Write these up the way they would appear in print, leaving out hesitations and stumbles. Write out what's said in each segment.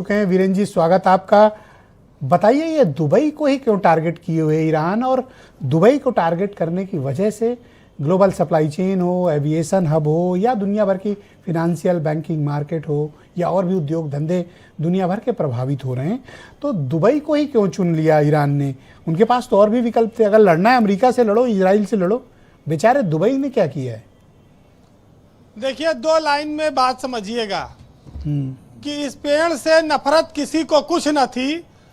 चुके हैं। वीरेन जी, स्वागत आपका। बताइए, ये दुबई को ही क्यों टारगेट किए हुए ईरान, और दुबई को टारगेट करने की वजह से ग्लोबल सप्लाई चेन हो, एविएशन हब हो, या दुनिया भर की फिनेंशियल बैंकिंग मार्केट हो, या और भी उद्योग धंधे दुनिया भर के प्रभावित हो रहे हैं, तो दुबई को ही क्यों चुन लिया ईरान ने? उनके पास तो और भी विकल्प थे। अगर लड़ना है अमेरिका से लड़ो, इजराइल से लड़ो, बेचारे दुबई ने क्या किया है? देखिए, दो लाइन में बात समझिएगा कि इस पेड़ से नफरत किसी को कुछ न थी,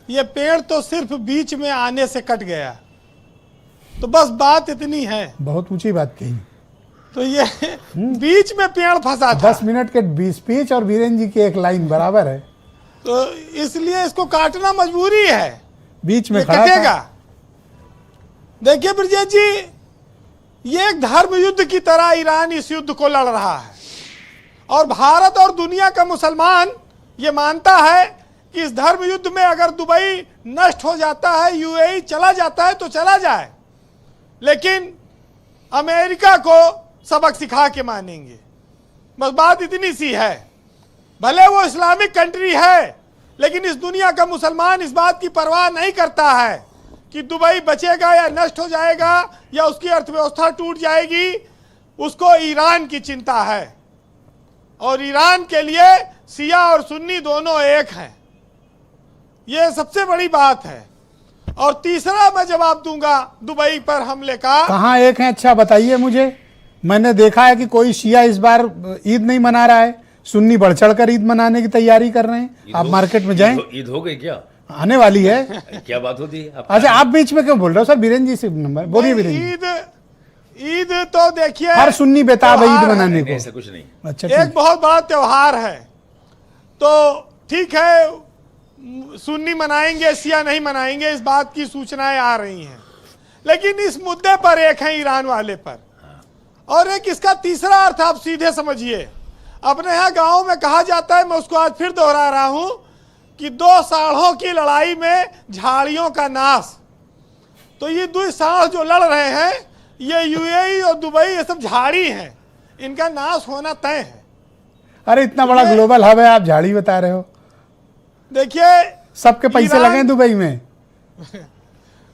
ये पेड़ तो सिर्फ बीच में आने से कट गया। तो बस बात इतनी है। बहुत ऊंची बात कही। तो ये बीच में पेड़ फंसा था। 10 मिनट के 20 स्पीच और वीरेन जी की एक लाइन बराबर है। तो इसलिए इसको काटना मजबूरी है, बीच में ये खड़ा कटेगा। था। देखिए ब्रजेश जी, ये एक धर्म युद्ध की तरह ईरान इस युद्ध को लड़ रहा है, और भारत और दुनिया का मुसलमान ये मानता है कि इस धर्म युद्ध में अगर दुबई नष्ट हो जाता है, यूएई चला जाता है तो चला जाए, लेकिन अमेरिका को सबक सिखा के मानेंगे। बस बात इतनी सी है। भले वो इस्लामिक कंट्री है, लेकिन इस दुनिया का मुसलमान इस बात की परवाह नहीं करता है कि दुबई बचेगा या नष्ट हो जाएगा या उसकी अर्थव्यवस्था टूट जाएगी। उसको ईरान की चिंता है, और ईरान के लिए शिया और सुन्नी दोनों एक हैं। ये सबसे बड़ी बात है। और तीसरा मैं जवाब दूंगा दुबई पर हमले का। कहाँ एक है? अच्छा बताइए मुझे। मैंने देखा है कि कोई शिया इस बार ईद नहीं मना रहा है, सुन्नी बढ़ चढ़ कर ईद मनाने की तैयारी कर रहे हैं। आप मार्केट में जाएं, ईद हो गई क्या? आने वाली है। क्या बात होती है? अच्छा, आप बीच में क्यों बोल रहे हो सर? वीरेन जी से नंबर बोलिए। वीरेन जी, ईद तो देखिए, हर सुन्नी बेताब है ईद मनाने को। ऐसा कुछ नहीं। अच्छा, एक बहुत बड़ा त्योहार है, तो ठीक है, सुन्नी मनाएंगे, शिया नहीं मनाएंगे, इस बात की सूचनाएं आ रही हैं। लेकिन इस मुद्दे पर एक है ईरान वाले पर, और एक इसका तीसरा अर्थ आप सीधे समझिए। अपने यहाँ गांव में कहा जाता है, मैं उसको आज फिर दोहरा रहा हूं, कि दो साढ़ों की लड़ाई में झाड़ियों का नाश। तो ये दो साढ़ जो लड़ रहे हैं, ये यूएई और दुबई, ये सब झाड़ी हैं, इनका नाश होना तय है। अरे इतना बड़ा ग्लोबल हब है, आप झाड़ी बता रहे हो? देखिए, सबके पैसे लगे हैं दुबई में।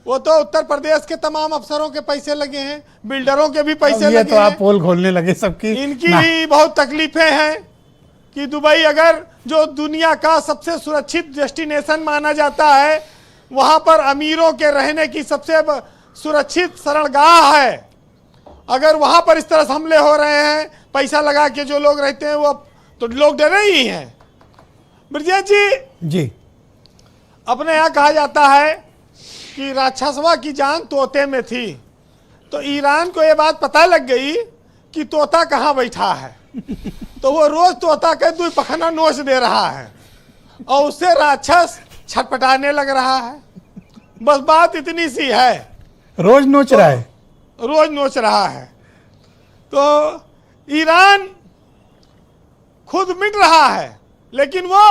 वो तो उत्तर प्रदेश के तमाम अफसरों के पैसे लगे हैं, बिल्डरों के भी पैसे ये लगे तो हैं। आप पोल खोलने लगे सबकी। इनकी भी बहुत तकलीफें हैं कि दुबई, अगर जो दुनिया का सबसे सुरक्षित डेस्टिनेशन माना जाता है, वहां पर अमीरों के रहने की सबसे सुरक्षित शरणगाह है, अगर वहां पर इस तरह से हमले हो रहे हैं, पैसा लगा के जो लोग रहते हैं, वो तो लोग डरे ही हैं। ब्रजेश जी, अपने यहाँ कहा जाता है कि राक्षसवा की जान तोते में थी। तो ईरान को ये बात पता लग गई कि तोता कहाँ बैठा है, तो वो रोज तोता के 2 पखना नोच दे रहा है, और उससे राक्षस छटपटाने लग रहा है। बस बात इतनी सी है। रोज नोच रहा है। रोज नोच रहा है। तो ईरान खुद मिट रहा है, लेकिन वो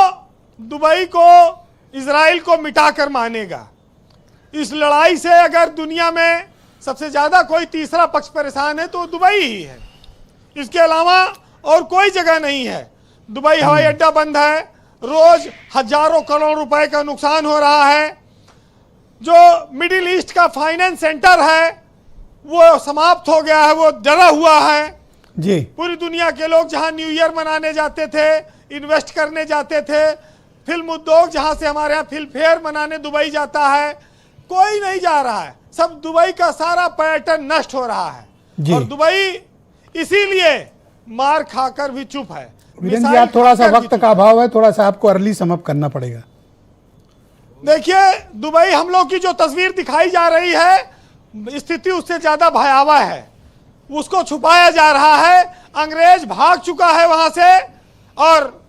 दुबई को, इजराइल को मिटाकर मानेगा। इस लड़ाई से अगर दुनिया में सबसे ज्यादा कोई तीसरा पक्ष परेशान है तो दुबई ही है, इसके अलावा और कोई जगह नहीं है। दुबई हवाई अड्डा बंद है, रोज हजारों करोड़ रुपए का नुकसान हो रहा है। जो मिडिल ईस्ट का फाइनेंस सेंटर है वो समाप्त हो गया है, वो डरा हुआ है जी। पूरी दुनिया के लोग जहां न्यू ईयर मनाने जाते थे, इन्वेस्ट करने जाते थे, फिल्म उद्योग जहां से हमारे यहाँ फिल्म फेयर मनाने दुबई जाता है, कोई नहीं जा रहा है। सब दुबई का सारा पर्यटन नष्ट हो रहा है, और दुबई इसीलिए मार खाकर भी चुप है। वीरेन जी, आप थोड़ा सा वक्त का अभाव है, थोड़ा सा आपको अर्ली समअप करना पड़ेगा। देखिए, दुबई हमलों की जो तस्वीर दिखाई जा रही है, स्थिति उससे ज्यादा भयावह है। उसको छुपाया जा रहा है। अंग्रेज भाग चुका है वहां से, और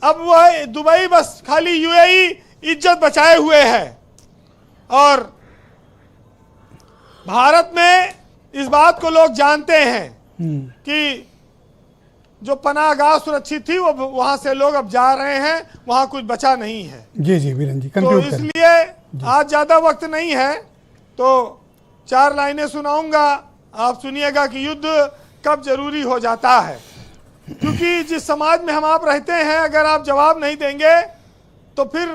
अब वह दुबई बस खाली यूएई इज्जत बचाए हुए है। और भारत में इस बात को लोग जानते हैं कि जो पनाहगाह सुरक्षित थी, वो वहां से लोग अब जा रहे हैं, वहां कुछ बचा नहीं है। जी जी वीरेन जी, तो कंक्लूड करें। इसलिए आज ज्यादा वक्त नहीं है, तो 4 लाइनें सुनाऊंगा, आप सुनिएगा कि युद्ध कब जरूरी हो जाता है। क्योंकि जिस समाज में हम आप रहते हैं, अगर आप जवाब नहीं देंगे तो फिर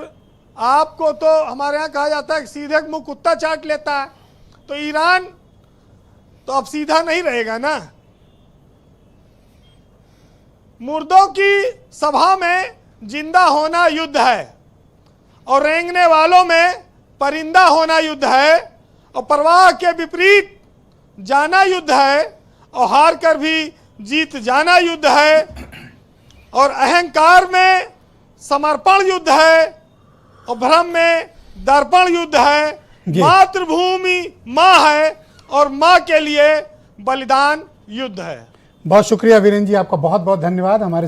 आपको तो हमारे यहाँ कहा जाता है कि सीधे मुंह कुत्ता चाट लेता है, तो ईरान तो अब सीधा नहीं रहेगा ना। मुर्दों की सभा में जिंदा होना युद्ध है और रेंगने वालों में परिंदा होना युद्ध है, और परवाह के विपरीत जाना युद्ध है, और हार कर भी जीत जाना युद्ध है, और अहंकार में समर्पण युद्ध है, और भ्रम में दर्पण युद्ध है। मातृभूमि माँ है और माँ के लिए बलिदान युद्ध है। बहुत शुक्रिया वीरेंद्र जी, आपका बहुत बहुत धन्यवाद हमारे